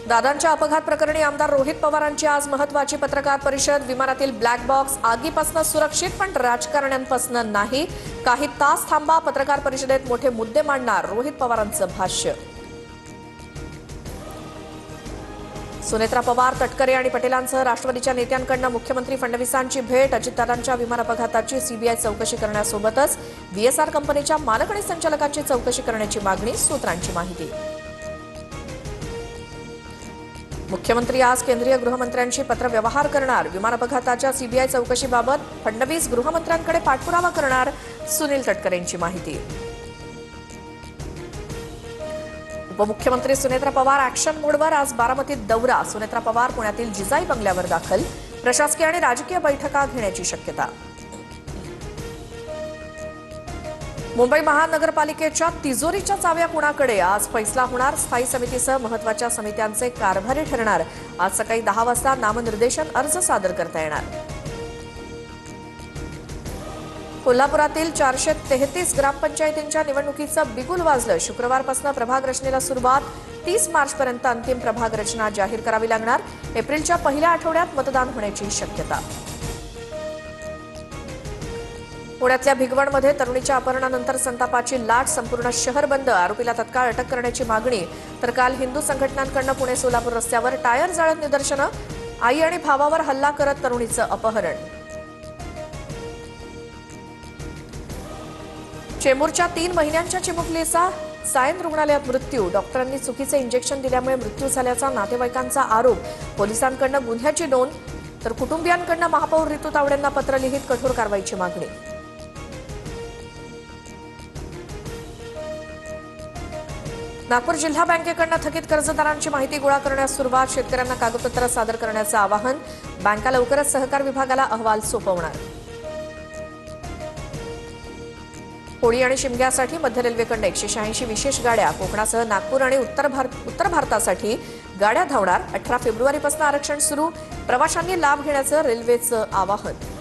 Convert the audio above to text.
दादांच्या अपघात प्रकरणी आमदार रोहित पवारांची आज महत्त्वाची पत्रकार परिषद। विमानातील ब्लॅक बॉक्स आगीपासून सुरक्षित पण राजकारण्यांपासून नाही। काही तास थांबा, पत्रकार परिषदेत मोठे मुद्दे मांडणार रोहित पवारांचं भाष्य। सुनेत्रा पवार, तटकरे आणि पटेलांसह राष्ट्रवादीच्या नेत्यांकडून मुख्यमंत्री फडणवीसांची भेट। अजितदादांच्या विमान अपघाताची सीबीआय चौकशी करण्यासोबतच बीएसआर कंपनीच्या मालक आणि संचालकांची चौकशी करण्याची मागणी, सूत्रांची माहिती। मुख्यमंत्री आज केंद्रीय गृहमंत्र्यांशी पत्रव्यवहार करणार। विमान अपघाताच्या सीबीआय चौकशीबाबत फडणवीस गृहमंत्र्यांकडे पाठपुरावा करणार, सुनील तटकरेंची माहिती। उपमुख्यमंत्री सुनेत्रा पवार ॲक्शन मोडवर, आज बारामतीत दौरा। सुनेत्रा पवार पुण्यातील जिजाई बंगल्यावर दाखल। प्रशासकीय आणि राजकीय बैठका घेण्याची शक्यता। मुंबई महानगरपालिकेच्या तिजोरीच्या चाव्या कुणाकडे, आज फैसला होणार। स्थायी समितीसह महत्त्वाच्या समित्यांचे कारभारी ठरणार। आज सकाळी 10 वाजता नामनिर्देशन अर्ज सादर करता येणार। कोल्हापुरातील 433 ग्रामपंचायतींच्या निवडणुकीचं बिगुल वाजलं। शुक्रवारपासून प्रभाग रचनेला सुरुवात। 30 मार्चपर्यंत अंतिम प्रभाग रचना जाहीर करावी लागणार। एप्रिलच्या पहिल्या आठवड्यात मतदान होण्याची शक्यता। पुण्यातल्या भिगवणमध्ये तरुणीच्या अपहरणानंतर संतापाची लाट, संपूर्ण शहर बंद। आरोपीला तत्काळ अटक करण्याची मागणी। तर काल हिंदू संघटनांकडून पुणे सोलापूर रस्त्यावर टायर जाळत निदर्शनं। आई आणि भावावर हल्ला करत तरुणीचं अपहरण। चेंबूरच्या 3 महिन्यांच्या चिमुकलीचा सायन रुग्णालयात मृत्यू। डॉक्टरांनी चुकीचे इंजेक्शन दिल्यामुळे मृत्यू झाल्याचा नातेवाईकांचा आरोप। पोलिसांकडून गुन्ह्याची नोंद, तर कुटुंबियांकडून महापौर रितू तावडेंना पत्र लिहित कठोर कारवाईची मागणी। नागपूर जिल्हा बँकेकडून थकीत कर्जदारांची माहिती गोळा करण्यास सुरुवात। शेतकऱ्यांना कागदपत्र सादर करण्याचं आवाहन। बँका लवकरच सहकार विभागाला अहवाल सोपवणार। होळी आणि शिमग्यासाठी मध्य रेल्वेकडून 186 विशेष गाड्या। कोकणासह नागपूर आणि उत्तर भारतासाठी गाड्या धावणार। 18 फेब्रुवारीपासून आरक्षण सुरू। प्रवाशांनी लाभ घेण्याचं रेल्वेचं आवाहन।